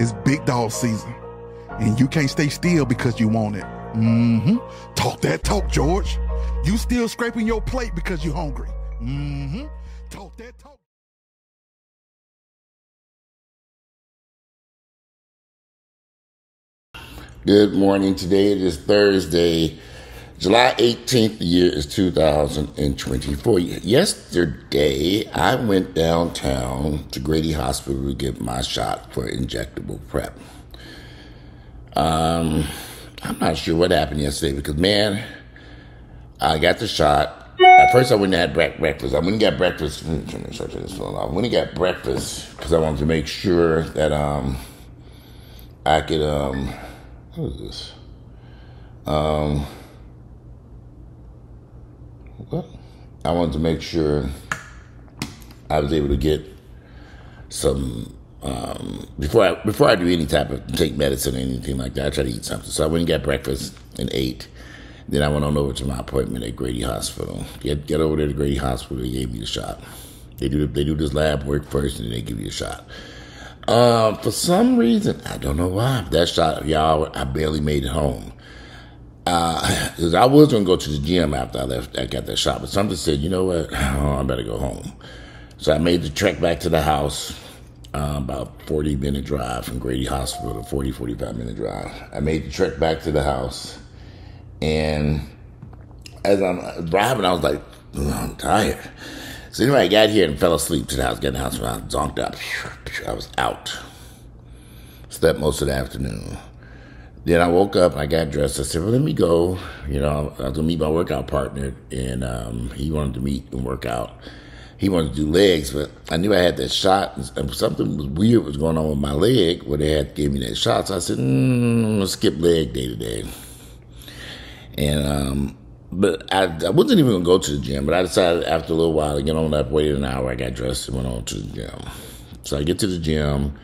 It's big dog season, and you can't stay still because you want it. Talk that talk, George. You still scraping your plate because you hungry. Talk that talk. Good morning. Today it is Thursday, July 18th. The year is 2024. Yesterday, I went downtown to Grady Hospital to get my shot for injectable PrEP. I'm not sure what happened yesterday because, man, I got the shot. At first, I went and had breakfast. I went and got breakfast. I went and got breakfast because I wanted to make sure that I could what is this? What? I wanted to make sure I was able to get some before I do any type of take medicine or anything like that. I try to eat something. So I went and got breakfast and ate. Then I went on over to my appointment at Grady Hospital. Get over there to Grady Hospital. They gave me the shot. They do this lab work first, and then they give you a shot. For some reason, I don't know why, that shot, y'all, I barely made it home. Because I was going to go to the gym after I got that shot, but something said, you know what, I better go home. So I made the trek back to the house, about 40-minute drive from Grady Hospital, a 45-minute drive. I made the trek back to the house, and as I'm driving, I was like, I'm tired. So anyway, I got here and fell asleep to the house. Got in the house when I was zonked up. I was out. Slept most of the afternoon. Then I woke up and I got dressed. I said, well, let me go. You know, I was going to meet my workout partner, and he wanted to meet and work out. He wanted to do legs, but I knew I had that shot, and something was weird was going on with my leg where they had gave me that shot. So I said, I'm going to skip leg day today. And but I wasn't even going to go to the gym, but I decided after a little while to get on up, waited an hour, I got dressed and went on to the gym. So I get to the gym,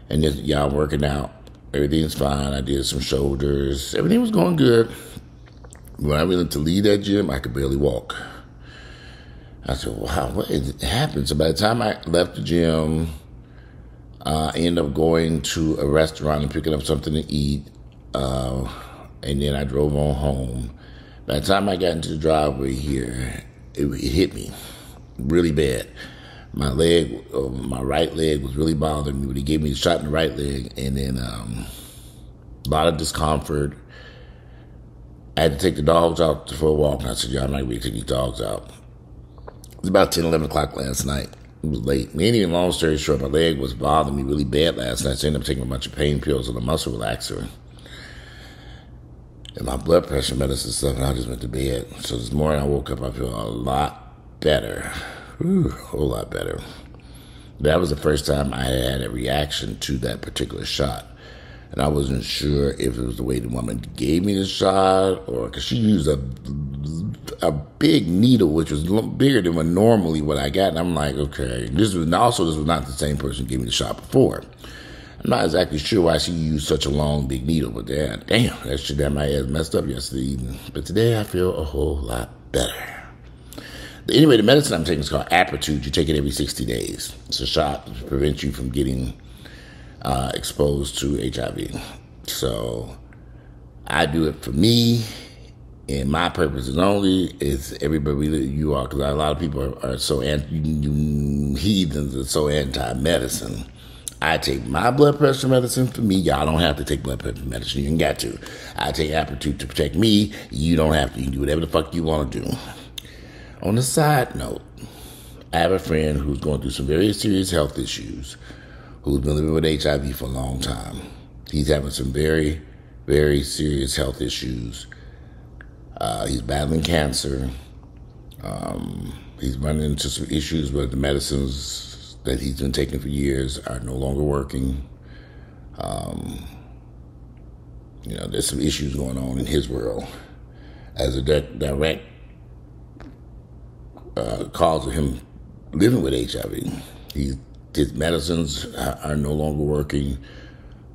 and just, y'all working out. Everything's fine. I did some shoulders. Everything was going good. When I went to leave that gym, I could barely walk. I said, wow, what happened? So by the time I left the gym, I ended up going to a restaurant and picking up something to eat, and then I drove on home. By the time I got into the driveway here, it hit me really bad. My leg, my right leg was really bothering me, but he gave me a shot in the right leg, and then a lot of discomfort. I had to take the dogs out for a walk, and I said, I'm not going to take these dogs out. It was about 10, 11 o'clock last night. It was late. Anyway, long story short, my leg was bothering me really bad last night, so I ended up taking a bunch of pain pills and a muscle relaxer. And my blood pressure medicine stuff, and I just went to bed. So this morning I woke up, I feel a lot better. A whole lot better. That was the first time I had a reaction to that particular shot. And I wasn't sure if it was the way the woman gave me the shot, or because she used a big needle, which was bigger than what I got. And I'm like, okay. This was not the same person who gave me the shot before. I'm not exactly sure why she used such a long, big needle, but damn, that shit had my ass messed up yesterday evening. But today I feel a whole lot better. Anyway, the medicine I'm taking is called Apretude. You take it every 60 days. It's a shot to prevent you from getting exposed to HIV. So I do it for me, and my purposes only is everybody that you are, because a lot of people are so heathens and so anti-medicine. I take my blood pressure medicine for me. Y'all don't have to take blood pressure medicine. You ain't got to. I take Apretude to protect me. You don't have to. You can do whatever the fuck you want to do. On a side note, I have a friend who's going through some very serious health issues, who's been living with HIV for a long time. He's having some very, very serious health issues. He's battling cancer. He's running into some issues with the medicines that he's been taking for years are no longer working. There's some issues going on in his world as a direct cause of him living with HIV. His medicines are no longer working,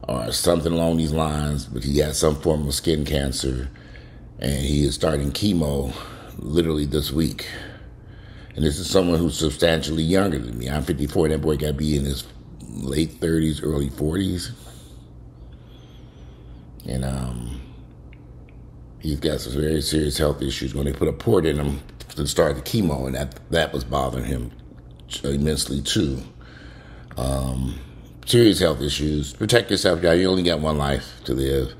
or something along these lines, but he has some form of skin cancer, and he is starting chemo literally this week. And this is someone who's substantially younger than me. I'm 54. That boy got to be in his late 30s, early 40s. And he's got some very serious health issues. When they put a port in him to start the chemo, and that was bothering him immensely too. Serious health issues. Protect yourself, y'all. You only got one life to live.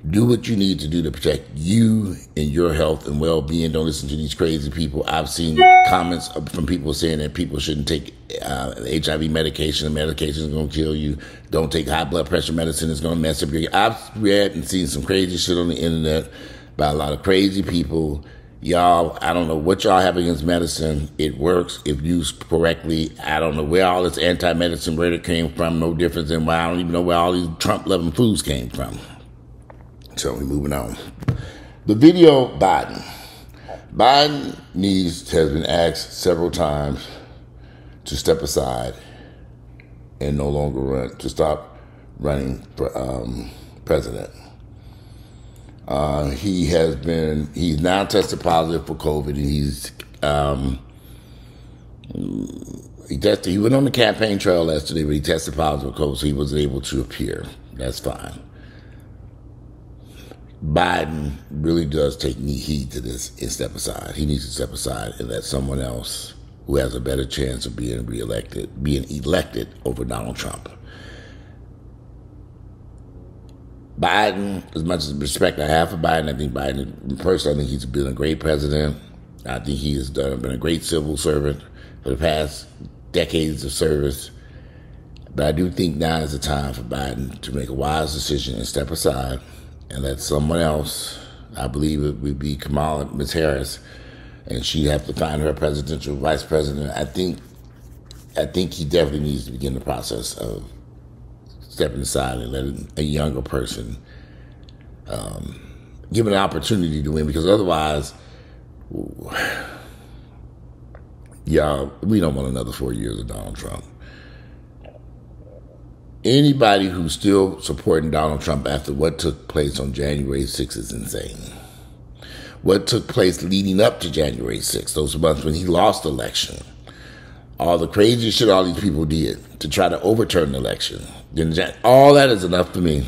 Do what you need to do to protect you and your health and well-being. Don't listen to these crazy people. I've seen comments from people saying that people shouldn't take HIV medication. The medication is going to kill you. Don't take high blood pressure medicine. It's going to mess up your... I've read and seen some crazy shit on the internet by a lot of crazy people. Y'all, I don't know what y'all have against medicine. It works if used correctly. I don't know where all this anti-medicine rhetoric came from. No difference in why. I don't even know where all these Trump-loving fools came from. So we're moving on. The video, Biden. Biden has been asked several times to step aside and no longer to stop running for president. He's now tested positive for COVID. He went on the campaign trail yesterday, but he tested positive for COVID, so he wasn't able to appear. That's fine. Biden really does take heed to this and step aside. He needs to step aside and let someone else who has a better chance of being elected over Donald Trump. Biden, as much as respect I have for Biden, I think he's been a great president. I think he has been a great civil servant for the past decades of service. But I do think now is the time for Biden to make a wise decision and step aside and let someone else, I believe it would be Ms. Harris, and she'd have to find her presidential vice president. I think he definitely needs to begin the process of stepping aside and letting a younger person give an opportunity to win, because otherwise, y'all, we don't want another 4 years of Donald Trump. Anybody who's still supporting Donald Trump after what took place on January 6th is insane. What took place leading up to January 6th, those months when he lost the election, all the crazy shit all these people did to try to overturn the election, all that is enough for me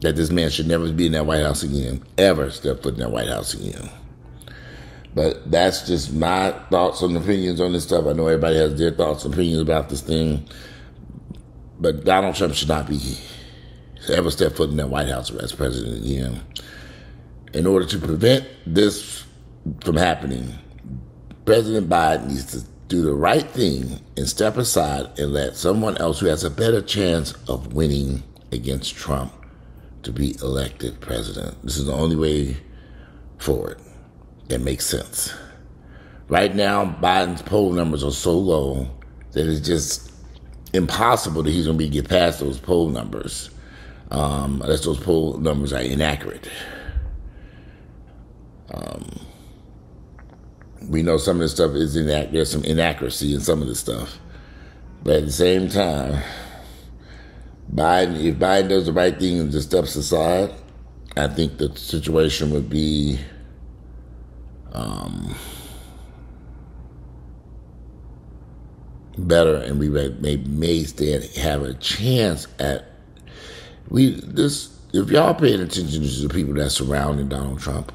that this man should never be in that White House again, ever step foot in that White House again. But that's just my thoughts and opinions on this stuff. I know everybody has their thoughts and opinions about this thing. But Donald Trump should not be ever step foot in that White House as president again. In order to prevent this from happening, President Biden needs to do the right thing and step aside and let someone else who has a better chance of winning against Trump to be elected president. This is the only way forward that makes sense. Right now, Biden's poll numbers are so low that it's just impossible that he's going to get past those poll numbers, unless those poll numbers are inaccurate. We know some of this stuff is inaccurate. There's some inaccuracy in some of this stuff. But at the same time, if Biden does the right thing and just steps aside, I think the situation would be better, and we may have a chance at if y'all paying attention to the people that surrounding Donald Trump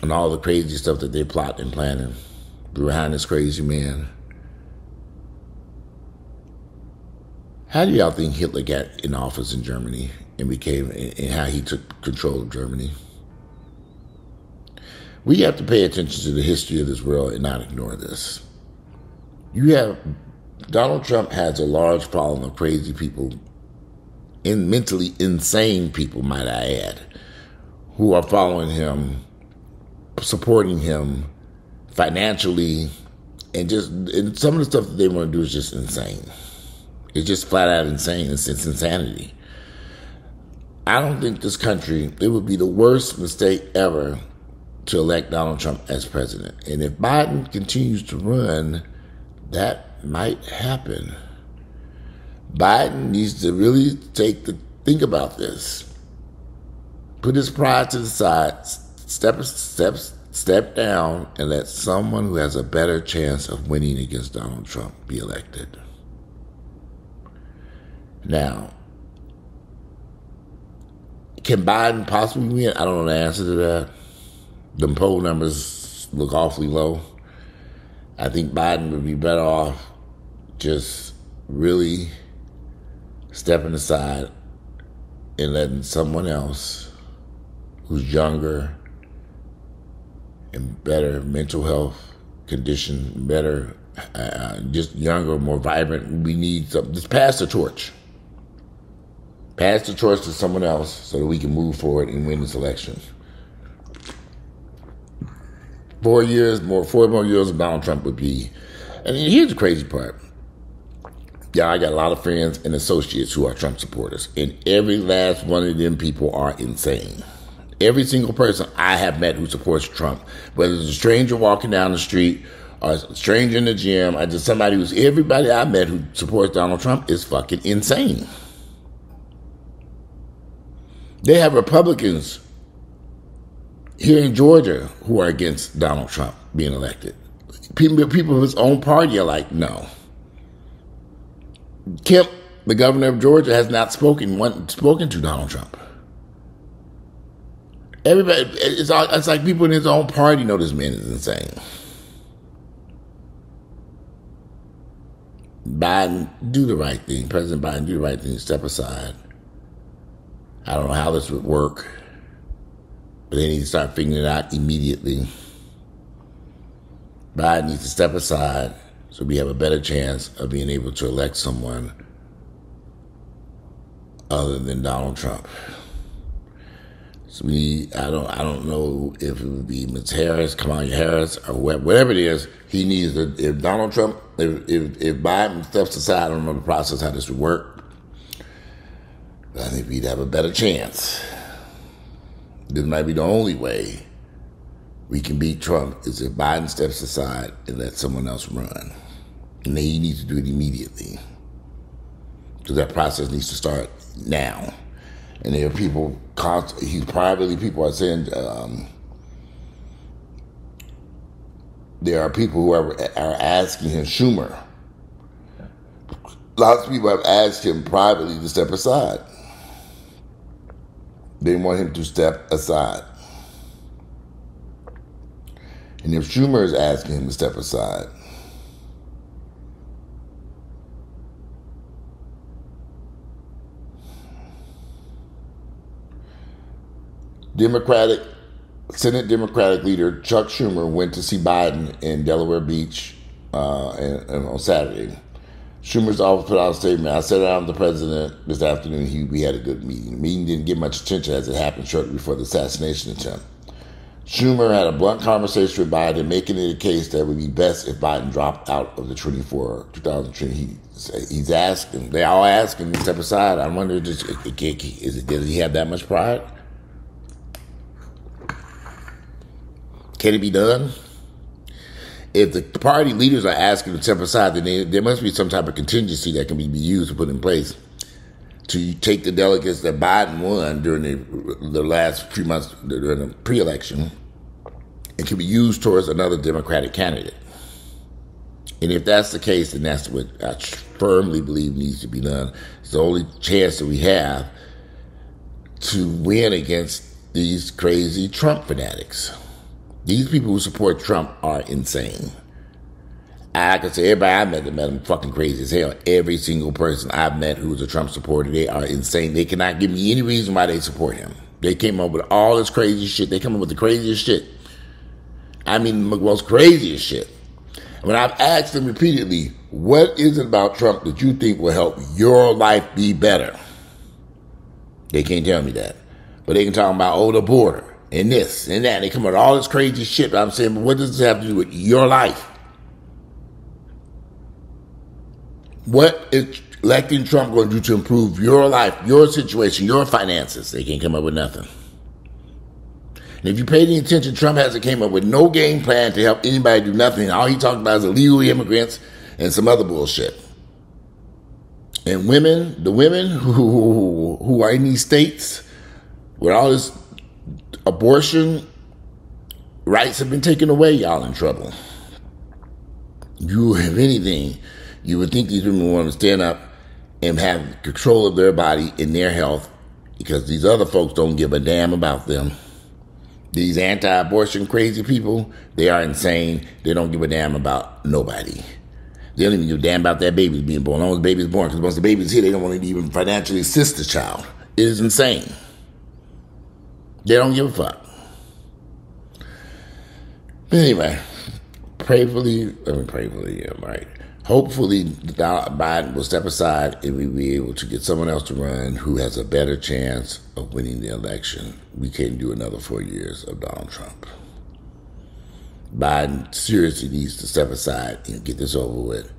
and all the crazy stuff that they plot and planning behind this crazy man. How do y'all think Hitler got in office in Germany and how he took control of Germany? We have to pay attention to the history of this world and not ignore this. Donald Trump has a large following of crazy people, mentally insane people, might I add, who are following him, supporting him financially, and some of the stuff that they want to do is just insane. It's just flat out insane. It's insanity. I don't think this country, it would be the worst mistake ever to elect Donald Trump as president. And if Biden continues to run, that might happen. Biden needs to really think about this. Put his pride to the side, step down, and let someone who has a better chance of winning against Donald Trump be elected. Now, can Biden possibly win? I don't know the answer to that. The poll numbers look awfully low. I think Biden would be better off just really stepping aside and letting someone else who's younger and better mental health condition, better, just younger, more vibrant. We need something. Just pass the torch. Pass the torch to someone else so that we can move forward and win this election. 4 more years of Donald Trump would be. And here's the crazy part. Yeah, I got a lot of friends and associates who are Trump supporters, and every last one of them people are insane. Every single person I have met who supports Trump, whether it's a stranger walking down the street or a stranger in the gym, or just everybody I met who supports Donald Trump is fucking insane. They have Republicans here in Georgia who are against Donald Trump being elected. People of his own party are like, no. Kemp, the governor of Georgia, has not spoken to Donald Trump. Everybody, it's like people in his own party know this man is insane. Biden, do the right thing. President Biden, do the right thing. Step aside. I don't know how this would work, but they need to start figuring it out immediately. Biden needs to step aside so we have a better chance of being able to elect someone other than Donald Trump. So I don't know if it would be Ms. Harris, Kamala Harris, or whatever it is. He needs to, if Donald Trump, if Biden steps aside, I don't know the process, how this would work. But I think we'd have a better chance. This might be the only way we can beat Trump is if Biden steps aside and lets someone else run. And he needs to do it immediately. So that process needs to start now. And there are people, people are saying, there are people who are asking him, Schumer. Lots of people have asked him privately to step aside. They want him to step aside. And if Schumer is asking him to step aside, Senate Democratic leader Chuck Schumer went to see Biden in Delaware Beach on Saturday. Schumer's office put out a statement. I sat down with the president this afternoon. We had a good meeting. The meeting didn't get much attention as it happened shortly before the assassination attempt. Schumer had a blunt conversation with Biden, making it a case that it would be best if Biden dropped out of the 2020. He's asking, they all ask him to step aside. I wonder, does he have that much pride? Can it be done? If the party leaders are asking to step aside, then there must be some type of contingency that can be used to put in place to take the delegates that Biden won during the last few months during the pre-election. It can be used towards another Democratic candidate. And if that's the case, then that's what I firmly believe needs to be done. It's the only chance that we have to win against these crazy Trump fanatics. These people who support Trump are insane. I can say everybody I met them fucking crazy as hell. Every single person I've met who's a Trump supporter, they are insane. They cannot give me any reason why they support him. They came up with all this crazy shit. They come up with the craziest shit. I mean, the most craziest shit. When I've asked them repeatedly, what is it about Trump that you think will help your life be better? They can't tell me that. But they can talk about, the border. And this and that. They come up with all this crazy shit. But I'm saying, but what does this have to do with your life? What is electing Trump going to do to improve your life, your situation, your finances? They can't come up with nothing. And if you pay any attention, Trump hasn't came up with no game plan to help anybody do nothing. All he talked about is illegal immigrants and some other bullshit. And the women who are in these states with all this abortion rights have been taken away, y'all in trouble. You, if anything, you would think these women want to stand up and have control of their body and their health because these other folks don't give a damn about them. These anti-abortion crazy people, they are insane. They don't give a damn about nobody. They don't even give a damn about that baby being born. As long as the baby's born, because once the baby's here, they don't want to even financially assist the child. It is insane. They don't give a fuck. But anyway, prayerfully, yeah, right. Hopefully, Biden will step aside and we'll be able to get someone else to run who has a better chance of winning the election. We can't do another 4 years of Donald Trump. Biden seriously needs to step aside and get this over with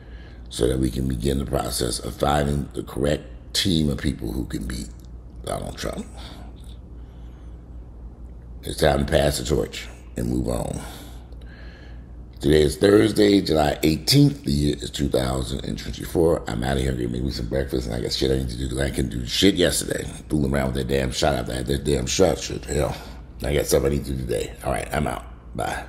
so that we can begin the process of finding the correct team of people who can beat Donald Trump. It's time to pass the torch and move on. Today is Thursday, July 18th. The year is 2024. I'm out of here. Make me some breakfast, and I got shit I need to do because I couldn't do shit yesterday. Fooling around with that damn shot after I had that damn shot. Shit, hell. I got stuff I need to do today. All right, I'm out. Bye.